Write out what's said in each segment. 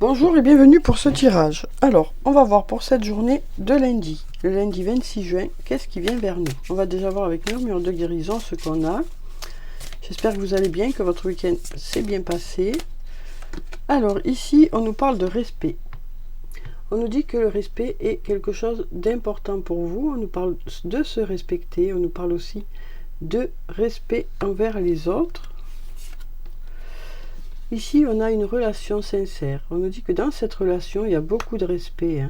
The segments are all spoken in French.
Bonjour et bienvenue pour ce tirage. Alors, on va voir pour cette journée de lundi, le lundi 26 juin, qu'est-ce qui vient vers nous. On va déjà voir avec Murmure de guérison ce qu'on a. J'espère que vous allez bien, que votre week-end s'est bien passé. Alors ici, on nous parle de respect. On nous dit que le respect est quelque chose d'important pour vous. On nous parle de se respecter. On nous parle aussi de respect envers les autres. Ici, on a une relation sincère. On nous dit que dans cette relation, il y a beaucoup de respect.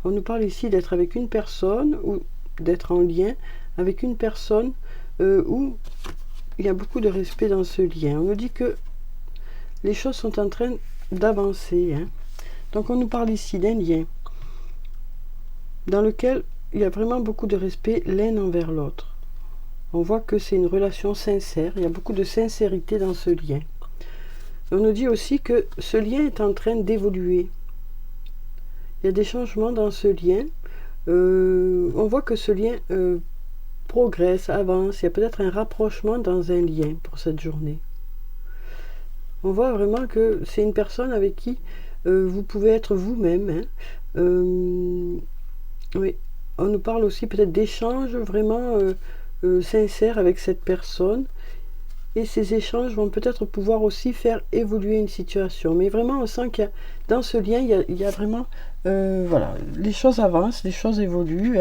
On nous parle ici d'être avec une personne ou d'être en lien avec une personne où il y a beaucoup de respect dans ce lien. On nous dit que les choses sont en train d'avancer. Donc, on nous parle ici d'un lien dans lequel il y a vraiment beaucoup de respect l'un envers l'autre. On voit que c'est une relation sincère. Il y a beaucoup de sincérité dans ce lien. On nous dit aussi que ce lien est en train d'évoluer. Il y a des changements dans ce lien. On voit que ce lien progresse, avance. Il y a peut-être un rapprochement dans un lien pour cette journée. On voit vraiment que c'est une personne avec qui vous pouvez être vous-même. Oui. On nous parle aussi peut-être d'échanges vraiment sincères avec cette personne. Et ces échanges vont peut-être pouvoir aussi faire évoluer une situation. Mais vraiment, on sent qu'il y a, dans ce lien, il y a vraiment... voilà, les choses avancent, les choses évoluent.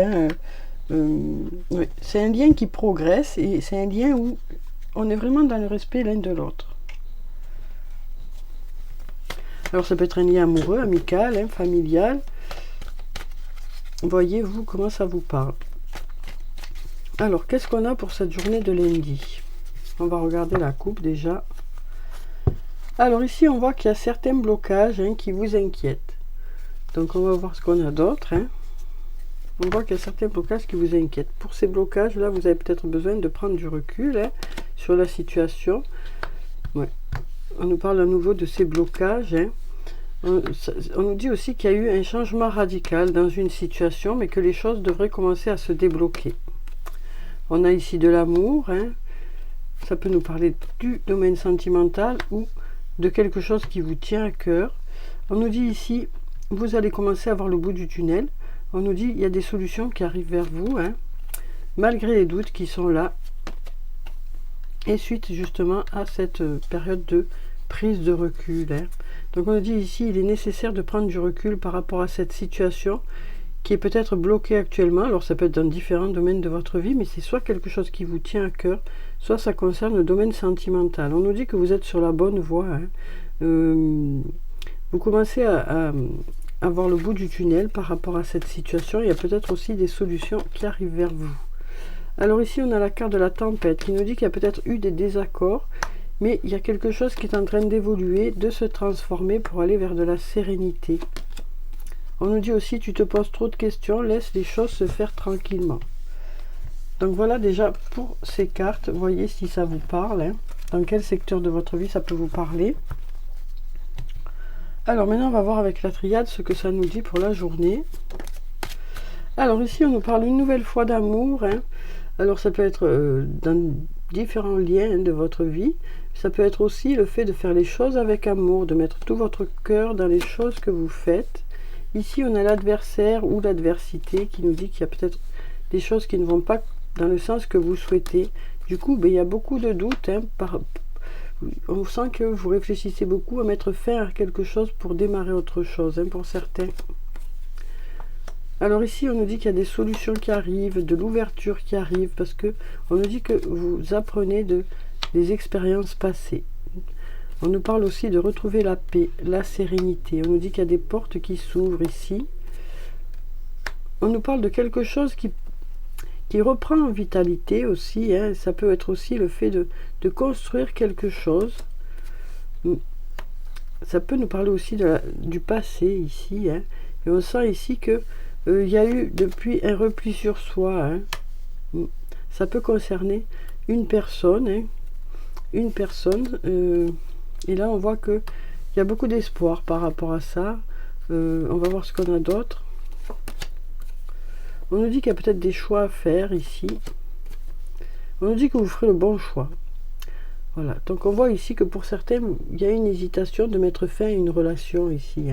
Oui. C'est un lien qui progresse et c'est un lien où on est vraiment dans le respect l'un de l'autre. Alors, ça peut être un lien amoureux, amical, familial. Voyez-vous comment ça vous parle. Alors, qu'est-ce qu'on a pour cette journée de lundi ? On va regarder la coupe déjà. Alors ici, on voit qu'il y a certains blocages qui vous inquiètent. Donc on va voir ce qu'on a d'autre. On voit qu'il y a certains blocages qui vous inquiètent. Pour ces blocages-là, vous avez peut-être besoin de prendre du recul sur la situation. Ouais. On nous parle à nouveau de ces blocages. On nous dit aussi qu'il y a eu un changement radical dans une situation, mais que les choses devraient commencer à se débloquer. On a ici de l'amour. Ça peut nous parler du domaine sentimental ou de quelque chose qui vous tient à cœur. On nous dit ici, vous allez commencer à voir le bout du tunnel. On nous dit, il y a des solutions qui arrivent vers vous, malgré les doutes qui sont là. Et suite justement à cette période de prise de recul. Donc on nous dit ici, il est nécessaire de prendre du recul par rapport à cette situation qui est peut-être bloquée actuellement. Alors ça peut être dans différents domaines de votre vie, mais c'est soit quelque chose qui vous tient à cœur, soit ça concerne le domaine sentimental. On nous dit que vous êtes sur la bonne voie. Vous commencez à voir le bout du tunnel par rapport à cette situation. Il y a peut-être aussi des solutions qui arrivent vers vous. Alors ici, on a la carte de la tempête qui nous dit qu'il y a peut-être eu des désaccords, mais il y a quelque chose qui est en train d'évoluer, de se transformer pour aller vers de la sérénité. On nous dit aussi, tu te poses trop de questions, laisse les choses se faire tranquillement. Donc voilà déjà pour ces cartes, voyez si ça vous parle, dans quel secteur de votre vie ça peut vous parler. Alors maintenant on va voir avec la triade ce que ça nous dit pour la journée. Alors ici on nous parle une nouvelle fois d'amour. Alors ça peut être dans différents liens de votre vie. Ça peut être aussi le fait de faire les choses avec amour, de mettre tout votre cœur dans les choses que vous faites. Ici on a l'adversaire ou l'adversité qui nous dit qu'il y a peut-être des choses qui ne vont pas dans le sens que vous souhaitez. Du coup, il y a beaucoup de doutes. On sent que vous réfléchissez beaucoup à mettre fin à quelque chose pour démarrer autre chose, pour certains. Alors ici, on nous dit qu'il y a des solutions qui arrivent, de l'ouverture qui arrive, parce que on nous dit que vous apprenez des expériences passées. On nous parle aussi de retrouver la paix, la sérénité. On nous dit qu'il y a des portes qui s'ouvrent ici. On nous parle de quelque chose qui reprend en vitalité aussi. Ça peut être aussi le fait de construire quelque chose. Ça peut nous parler aussi du passé ici. Et on sent ici que il y a eu depuis un repli sur soi. Ça peut concerner une personne. Une personne. Et là, on voit qu'il y a beaucoup d'espoir par rapport à ça. On va voir ce qu'on a d'autre. On nous dit qu'il y a peut-être des choix à faire ici. On nous dit que vous ferez le bon choix. Voilà, donc on voit ici que pour certains, il y a une hésitation de mettre fin à une relation ici.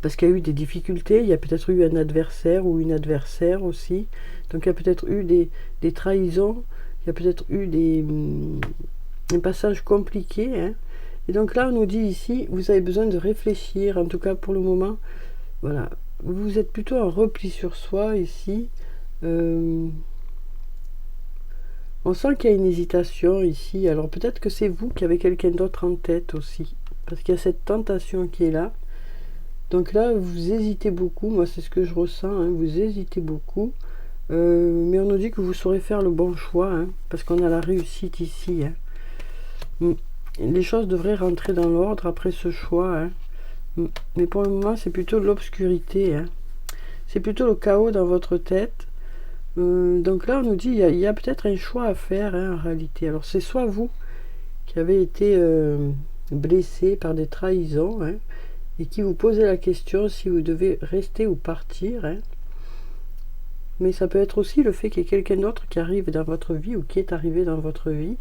Parce qu'il y a eu des difficultés, il y a peut-être eu un adversaire ou une adversaire aussi. Donc il y a peut-être eu des trahisons, il y a peut-être eu un passage compliqué. Et donc là, on nous dit ici, vous avez besoin de réfléchir, en tout cas pour le moment. Voilà, vous êtes plutôt en repli sur soi ici. On sent qu'il y a une hésitation ici. Alors peut-être que c'est vous qui avez quelqu'un d'autre en tête aussi. Parce qu'il y a cette tentation qui est là. Donc là, vous hésitez beaucoup. Moi, c'est ce que je ressens. Vous hésitez beaucoup. Mais on nous dit que vous saurez faire le bon choix. Parce qu'on a la réussite ici. Les choses devraient rentrer dans l'ordre après ce choix. Mais pour le moment, c'est plutôt l'obscurité. C'est plutôt le chaos dans votre tête. Donc là, on nous dit il y a peut-être un choix à faire en réalité. Alors, c'est soit vous qui avez été blessé par des trahisons et qui vous posez la question si vous devez rester ou partir. Mais ça peut être aussi le fait qu'il y ait quelqu'un d'autre qui arrive dans votre vie ou qui est arrivé dans votre vie.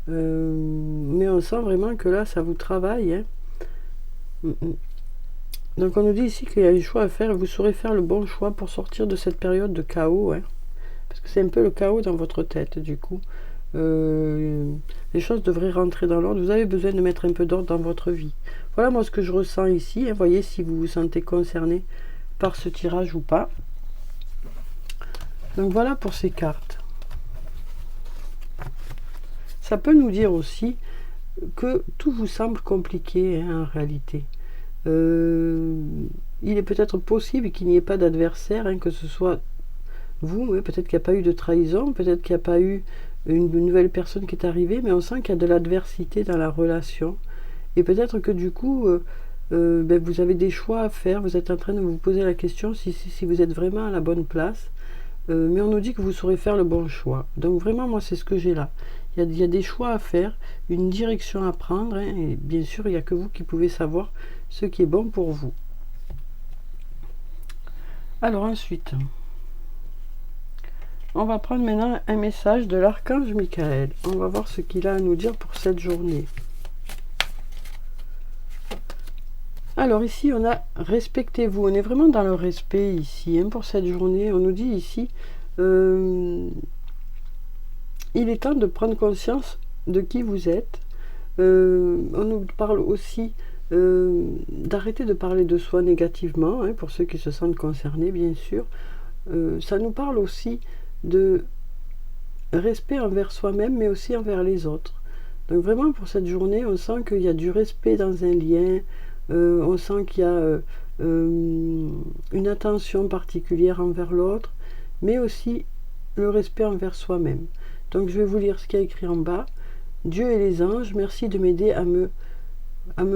Mais on sent vraiment que là, ça vous travaille. Donc on nous dit ici qu'il y a un choix à faire et vous saurez faire le bon choix pour sortir de cette période de chaos. Parce que c'est un peu le chaos dans votre tête du coup. Les choses devraient rentrer dans l'ordre. Vous avez besoin de mettre un peu d'ordre dans votre vie. Voilà moi ce que je ressens ici. Voyez si vous vous sentez concerné par ce tirage ou pas. Donc voilà pour ces cartes. Ça peut nous dire aussi que tout vous semble compliqué en réalité. Il est peut-être possible qu'il n'y ait pas d'adversaire, que ce soit vous, peut-être qu'il n'y a pas eu de trahison, peut-être qu'il n'y a pas eu une nouvelle personne qui est arrivée, mais on sent qu'il y a de l'adversité dans la relation. Et peut-être que du coup, vous avez des choix à faire, vous êtes en train de vous poser la question si vous êtes vraiment à la bonne place. Mais on nous dit que vous saurez faire le bon choix. Donc vraiment, moi, c'est ce que j'ai là. Il y a des choix à faire, une direction à prendre, et bien sûr, il n'y a que vous qui pouvez savoir ce qui est bon pour vous. Alors ensuite, on va prendre maintenant un message de l'archange Michael. On va voir ce qu'il a à nous dire pour cette journée. Alors ici, on a respectez-vous. On est vraiment dans le respect ici pour cette journée. On nous dit ici, il est temps de prendre conscience de qui vous êtes. On nous parle aussi d'arrêter de parler de soi négativement, pour ceux qui se sentent concernés, bien sûr. Ça nous parle aussi de respect envers soi-même, mais aussi envers les autres. Donc vraiment, pour cette journée, on sent qu'il y a du respect dans un lien, on sent qu'il y a une attention particulière envers l'autre, mais aussi le respect envers soi-même. Donc je vais vous lire ce qu'il y a écrit en bas. Dieu et les anges, merci de m'aider à me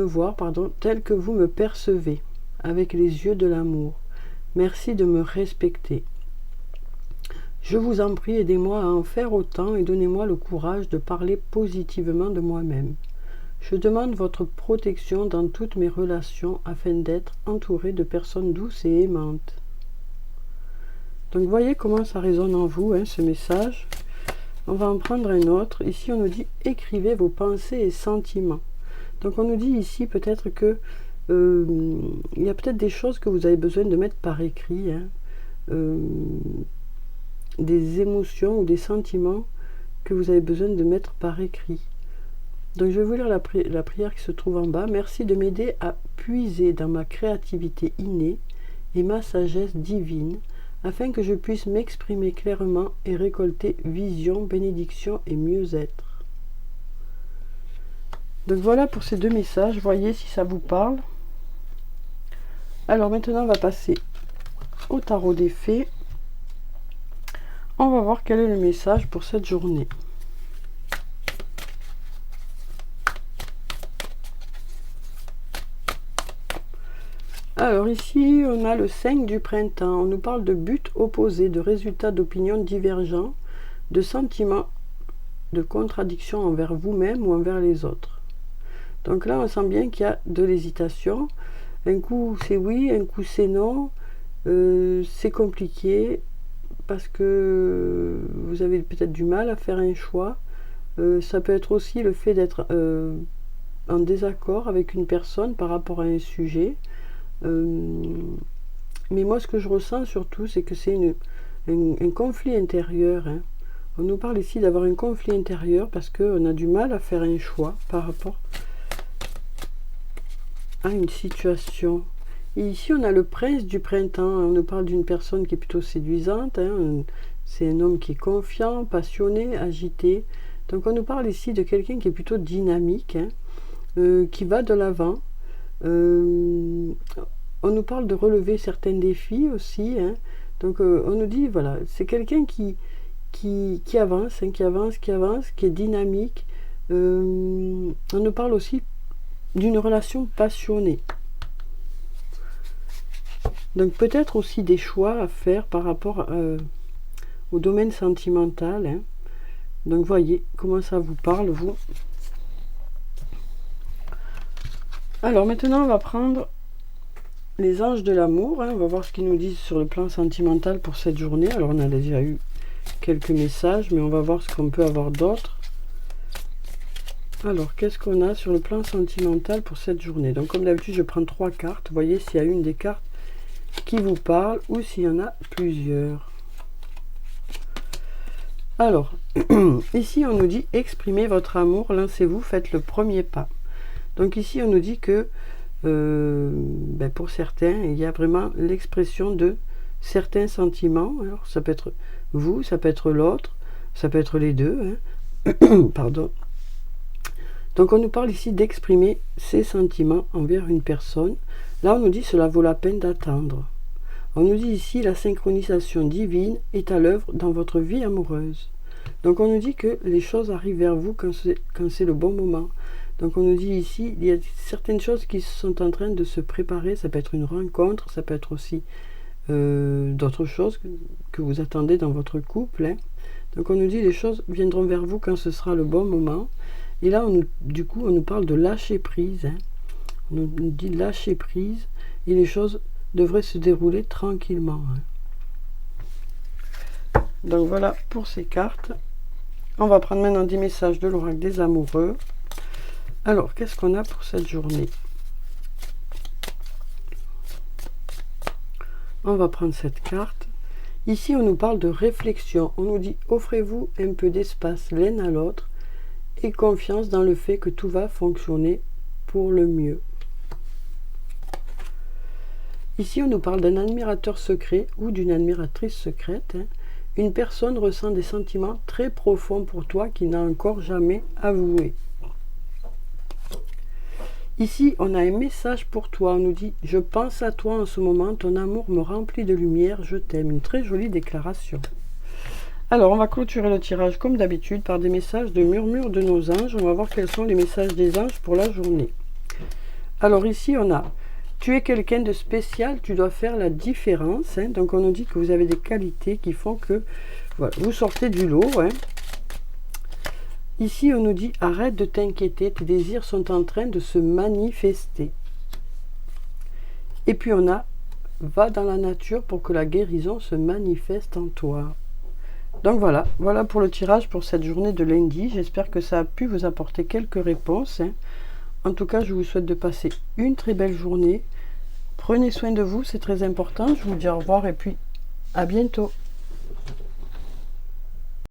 voir, tel que vous me percevez, avec les yeux de l'amour. Merci de me respecter. Je vous en prie, aidez-moi à en faire autant et donnez-moi le courage de parler positivement de moi-même. Je demande votre protection dans toutes mes relations afin d'être entouré de personnes douces et aimantes. Donc voyez comment ça résonne en vous, ce message. On va en prendre un autre. Ici, on nous dit « Écrivez vos pensées et sentiments ». Donc, on nous dit ici peut-être que il y a peut-être des choses que vous avez besoin de mettre par écrit. Des émotions ou des sentiments que vous avez besoin de mettre par écrit. Donc, je vais vous lire la prière qui se trouve en bas. « Merci de m'aider à puiser dans ma créativité innée et ma sagesse divine, afin que je puisse m'exprimer clairement et récolter vision, bénédiction et mieux-être. » Donc voilà pour ces deux messages, voyez si ça vous parle. Alors maintenant on va passer au tarot des fées. On va voir quel est le message pour cette journée. Alors ici, on a le 5 du printemps. On nous parle de buts opposés, de résultats d'opinions divergents, de sentiments de contradiction envers vous-même ou envers les autres. Donc là, on sent bien qu'il y a de l'hésitation. Un coup, c'est oui, un coup, c'est non. C'est compliqué parce que vous avez peut-être du mal à faire un choix. Ça peut être aussi le fait d'être en désaccord avec une personne par rapport à un sujet. Mais moi, ce que je ressens surtout, c'est que c'est un conflit intérieur. Hein. On nous parle ici d'avoir un conflit intérieur parce qu'on a du mal à faire un choix par rapport à une situation. Et ici, on a le prince du printemps. On nous parle d'une personne qui est plutôt séduisante. Hein. C'est un homme qui est confiant, passionné, agité. Donc, on nous parle ici de quelqu'un qui est plutôt dynamique, hein, qui va de l'avant. On nous parle de relever certains défis aussi. Hein. Donc, on nous dit, voilà, c'est quelqu'un qui avance, hein, qui avance, qui est dynamique. On nous parle aussi d'une relation passionnée. Donc peut-être aussi des choix à faire par rapport au domaine sentimental. Hein. Donc voyez comment ça vous parle, vous. Alors maintenant, on va prendre les anges de l'amour. Hein. On va voir ce qu'ils nous disent sur le plan sentimental pour cette journée. Alors on a déjà eu quelques messages, mais on va voir ce qu'on peut avoir d'autre. Alors, qu'est-ce qu'on a sur le plan sentimental pour cette journée? Donc, comme d'habitude, je prends 3 cartes. Vous voyez s'il y a une des cartes qui vous parle ou s'il y en a plusieurs. Alors, ici, on nous dit exprimez votre amour, lancez-vous, faites le premier pas. Donc, ici, on nous dit que pour certains, il y a vraiment l'expression de certains sentiments. Alors, ça peut être vous, ça peut être l'autre, ça peut être les deux. Hein. Pardon. Donc on nous parle ici d'exprimer ses sentiments envers une personne. Là on nous dit cela vaut la peine d'attendre. On nous dit ici la synchronisation divine est à l'œuvre dans votre vie amoureuse. Donc on nous dit que les choses arrivent vers vous quand c'est le bon moment. Donc on nous dit ici il y a certaines choses qui sont en train de se préparer. Ça peut être une rencontre, ça peut être aussi d'autres choses que vous attendez dans votre couple. Hein. Donc on nous dit les choses viendront vers vous quand ce sera le bon moment. Et là, du coup, on nous parle de lâcher prise. Hein. On nous dit lâcher prise et les choses devraient se dérouler tranquillement. Hein. Donc voilà pour ces cartes. On va prendre maintenant des messages de l'oracle des amoureux. Alors, qu'est-ce qu'on a pour cette journée? On va prendre cette carte. Ici, on nous parle de réflexion. On nous dit offrez-vous un peu d'espace l'un à l'autre. Et confiance dans le fait que tout va fonctionner pour le mieux. Ici, on nous parle d'un admirateur secret ou d'une admiratrice secrète. Hein. Une personne ressent des sentiments très profonds pour toi qu'il n'a encore jamais avoué. Ici, on a un message pour toi. On nous dit « Je pense à toi en ce moment, ton amour me remplit de lumière, je t'aime ». Une très jolie déclaration. Alors, on va clôturer le tirage comme d'habitude par des messages de murmure de nos anges. On va voir quels sont les messages des anges pour la journée. Alors ici, on a « Tu es quelqu'un de spécial, tu dois faire la différence. Hein. » Donc, on nous dit que vous avez des qualités qui font que voilà, vous sortez du lot. Hein. Ici, on nous dit « Arrête de t'inquiéter, tes désirs sont en train de se manifester. » Et puis, on a « Va dans la nature pour que la guérison se manifeste en toi. » Donc voilà pour le tirage pour cette journée de lundi. J'espère que ça a pu vous apporter quelques réponses. Hein. En tout cas, je vous souhaite de passer une très belle journée. Prenez soin de vous, c'est très important. Je vous dis au revoir et puis à bientôt.